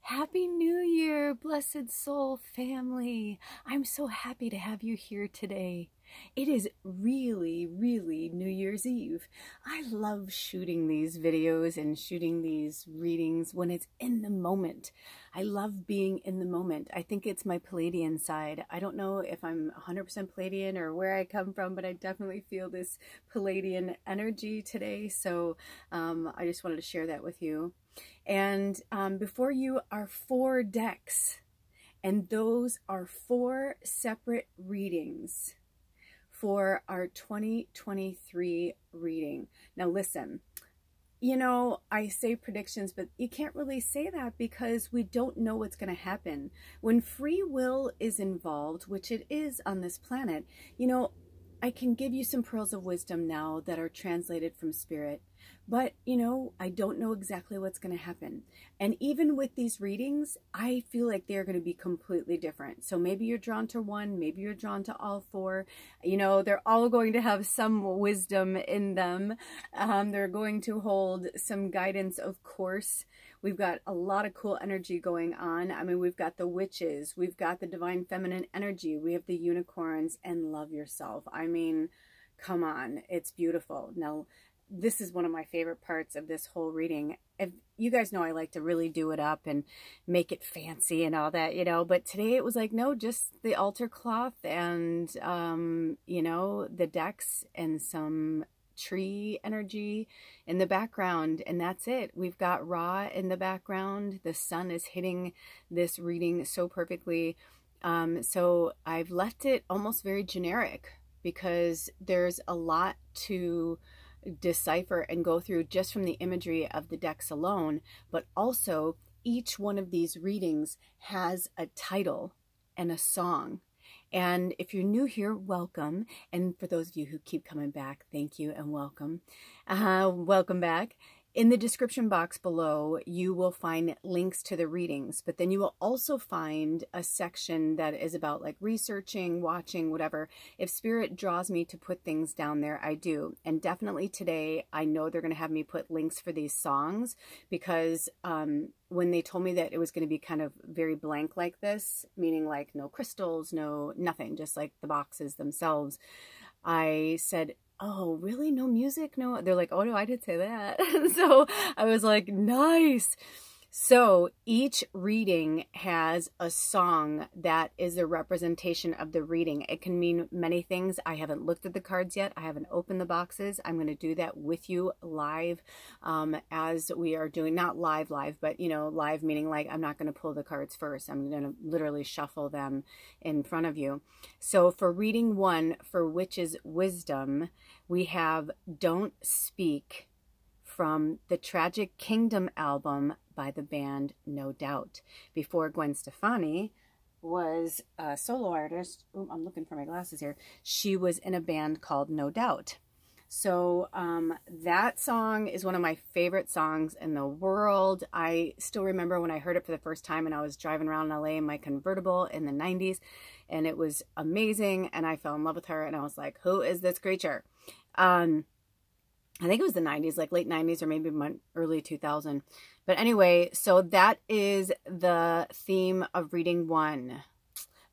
Happy New Year, blessed soul family. I'm so happy to have you here today. It is really New Year's Eve. I love shooting these videos and shooting these readings when it's in the moment. I love being in the moment. I think it's my Palladian side. I don't know if I'm 100% Palladian or where I come from, but I definitely feel this Palladian energy today. So I just wanted to share that with you. And before you are 4 decks, and those are 4 separate readings for our 2023 reading. Now listen, you know, I say predictions, but you can't really say that because we don't know what's going to happen. When free will is involved, which it is on this planet, you know, I can give you some pearls of wisdom now that are translated from spirit, but you know, I don't know exactly what's going to happen. And even with these readings, I feel like they're going to be completely different. So maybe you're drawn to one, maybe you're drawn to all 4. You know, they're all going to have some wisdom in them. They're going to hold some guidance, of course. We've got a lot of cool energy going on. I mean, we've got the witches, we've got the divine feminine energy, we have the unicorns, and love yourself. I mean, come on, it's beautiful. Now, this is one of my favorite parts of this whole reading. If you guys know, I like to really do it up and make it fancy and all that, you know, but today it was like, no, just the altar cloth and, you know, the decks and some tree energy in the background, and that's it. We've got Ra in the background. The sun is hitting this reading so perfectly. So I've left it almost very generic because there's a lot to decipher and go through just from the imagery of the decks alone, but also each one of these readings has a title and a song. And if you're new here, welcome. And for those of you who keep coming back, thank you and welcome. Welcome back. In the description box below, you will find links to the readings, but then you will also find a section that is about like researching, watching, whatever. If Spirit draws me to put things down there, I do. And definitely today, I know they're going to have me put links for these songs because when they told me that it was going to be kind of very blank like this, meaning like no crystals, no nothing, just like the boxes themselves, I said, oh, really? No music? No. They're like, oh, no, I did say that. So I was like, nice. So each reading has a song that is a representation of the reading. It can mean many things. I haven't looked at the cards yet. I haven't opened the boxes. I'm going to do that with you live as we are doing, not live, but, you know, live meaning like I'm not going to pull the cards first. I'm going to literally shuffle them in front of you. So for reading 1, for Witch's Wisdom, we have Don't Speak from the Tragic Kingdom album by the band No Doubt. Before Gwen Stefani was a solo artist, ooh, I'm looking for my glasses here, she was in a band called No Doubt. So that song is one of my favorite songs in the world. I still remember when I heard it for the first time and I was driving around LA in my convertible in the 90s, and it was amazing, and I fell in love with her, and I was like, who is this creature? I think it was the 90s, like late 90s or maybe early 2000. But anyway, so that is the theme of reading 1.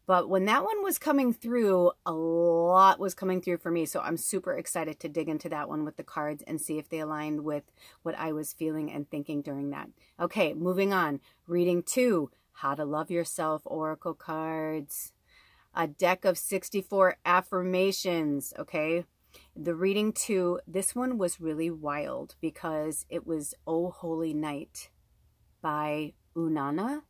But when that one was coming through, a lot was coming through for me. So I'm super excited to dig into that one with the cards and see if they aligned with what I was feeling and thinking during that. Okay, moving on. Reading 2, How to Love Yourself Oracle cards. A deck of 64 affirmations, okay? The reading 2, this one was really wild because it was Oh Holy Night by Anúna.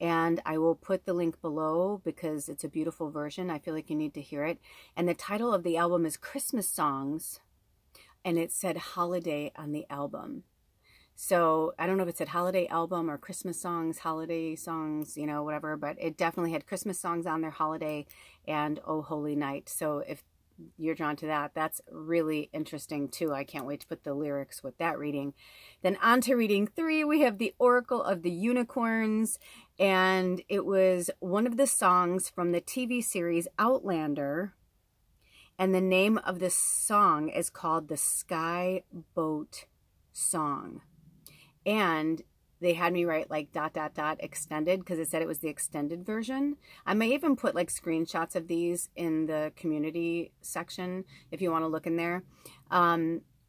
And I will put the link below because it's a beautiful version. I feel like you need to hear it. And the title of the album is Christmas Songs. And it said holiday on the album. So I don't know if it said holiday album or Christmas songs, holiday songs, you know, whatever. But it definitely had Christmas songs on there, holiday, and Oh Holy Night. So if you're drawn to that, that's really interesting too. I can't wait to put the lyrics with that reading. Then on to reading 3, we have the Oracle of the Unicorns, and it was one of the songs from the TV series Outlander, and the name of the song is called the Skye Boat Song. And they had me write like ... extended because it said it was the extended version. I may even put like screenshots of these in the community section if you want to look in there.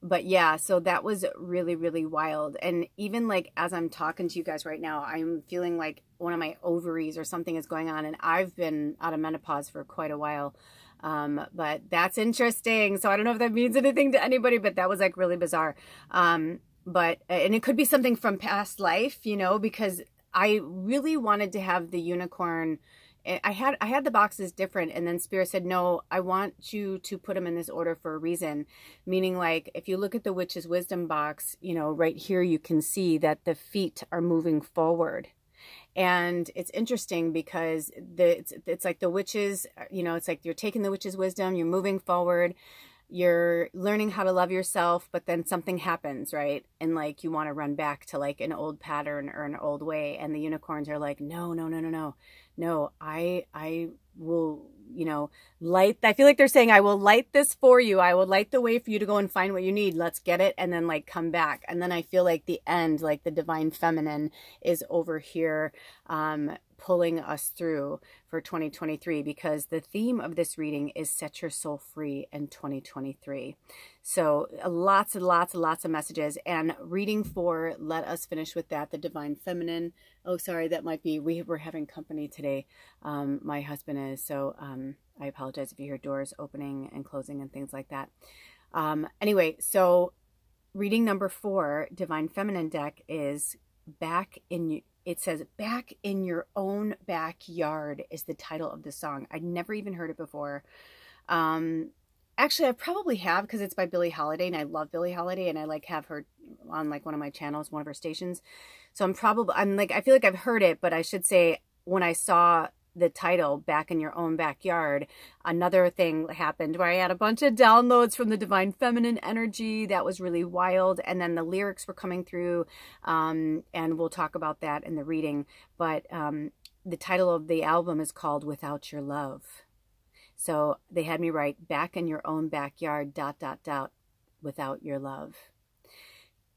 But yeah, so that was really, really wild. And even like as I'm talking to you guys right now, I'm feeling like one of my ovaries or something is going on. And I've been out of menopause for quite a while. But that's interesting. So I don't know if that means anything to anybody, but that was like really bizarre. And it could be something from past life, you know, because I really wanted to have the unicorn. I had the boxes different, and then Spirit said, no, I want you to put them in this order for a reason. Meaning, like, if you look at the Witch's Wisdom box, you know, right here, you can see that the feet are moving forward. And it's interesting because it's like the witches, you know, it's like you're taking the Witch's Wisdom, you're moving forward, you're learning how to love yourself, but then something happens, right? And like you want to run back to like an old pattern or an old way. And the unicorns are like, no, no, no, no, no. No, I will, you know, light. I feel like they're saying, I will light this for you. I will light the way for you to go and find what you need. Let's get it. And then like come back. And then I feel like the end, like the divine feminine is over here, pulling us through for 2023, because the theme of this reading is set your soul free in 2023. So lots and lots and lots of messages. And reading 4, let us finish with that, the divine feminine. Oh, sorry, that might be, we're having company today. My husband is, so I apologize if you hear doors opening and closing and things like that. Anyway, so reading number 4, divine feminine deck, is back in. It says, Back in Your Own Backyard is the title of the song. I'd never even heard it before. Actually, I probably have, because it's by Billie Holiday, and I love Billie Holiday, and I like have her on like one of my channels, one of her stations. So I feel like I've heard it, but I should say when I saw the title, Back in Your Own Backyard, another thing happened where I had a bunch of downloads from the divine feminine energy. That was really wild. And then the lyrics were coming through, and we'll talk about that in the reading. But the title of the album is called Without Your Love. So they had me write, Back in Your Own Backyard, ... without your love.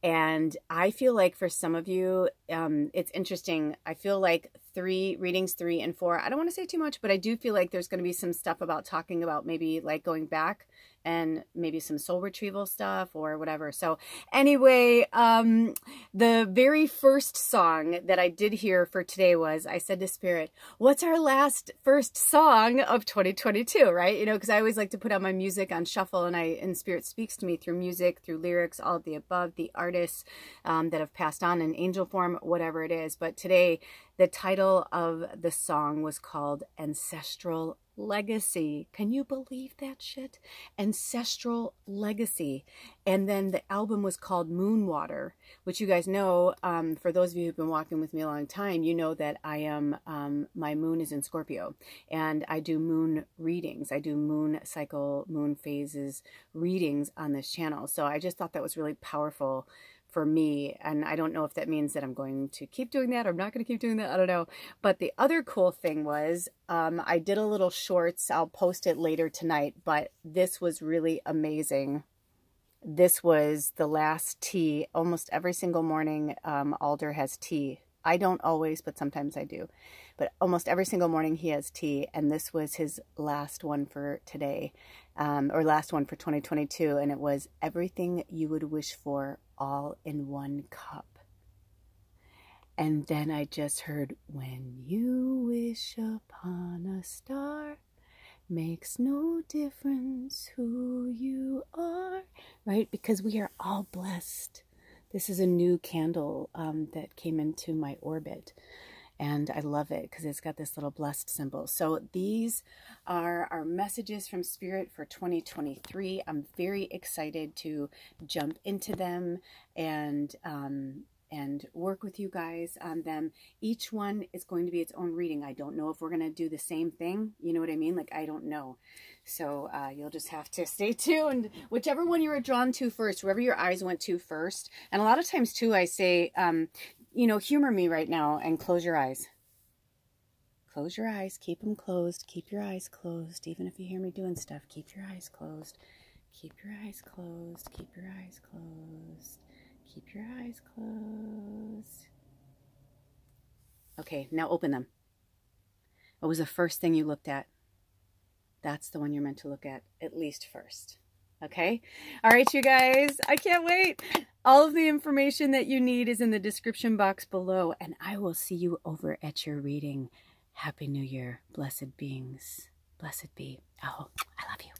And I feel like for some of you, it's interesting. I feel like readings 3 and 4, I don't want to say too much, but I do feel like there's going to be some stuff about talking about maybe like going back and maybe some soul retrieval stuff or whatever. So anyway, the very first song that I did hear for today was, I said to Spirit, what's our first song of 2022, right? You know, because I always like to put on my music on shuffle, and Spirit speaks to me through music, through lyrics, all of the above, the artists that have passed on in angel form, whatever it is. But today, the title of the song was called Ancestral Legacy. Can you believe that shit? Ancestral Legacy. And then the album was called Moonwater, which you guys know, for those of you who've been walking with me a long time, you know that I am, my moon is in Scorpio, and I do moon readings. I do moon cycle, moon phases readings on this channel. So I just thought that was really powerful for me. And I don't know if that means that I'm going to keep doing that or I'm not going to keep doing that. I don't know. But the other cool thing was, I did a little shorts. I'll post it later tonight, but this was really amazing. This was the last tea. Almost every single morning, Alder has tea. I don't always, but sometimes I do. But almost every single morning he has tea, and this was his last one for today, or last one for 2022, and it was everything you would wish for, all in one cup. And then I just heard, when you wish upon a star, makes no difference who you are, right? Because we are all blessed. This is a new candle that came into my orbit, and I love it because it's got this little blessed symbol. So these are our messages from Spirit for 2023. I'm very excited to jump into them and work with you guys on them. Each one is going to be its own reading. I don't know if we're going to do the same thing. You know what I mean? Like, I don't know. So you'll just have to stay tuned. Whichever one you were drawn to first, wherever your eyes went to first. And a lot of times too, I say, you know, humor me right now and close your eyes. Close your eyes. Keep them closed. Keep your eyes closed. Even if you hear me doing stuff, keep your eyes closed. Keep your eyes closed. Keep your eyes closed. Keep your eyes closed. Okay, now open them. What was the first thing you looked at? That's the one you're meant to look at least first. Okay? All right, you guys, I can't wait. All of the information that you need is in the description box below, and I will see you over at your reading. Happy New Year, blessed beings. Blessed be. Oh, I love you.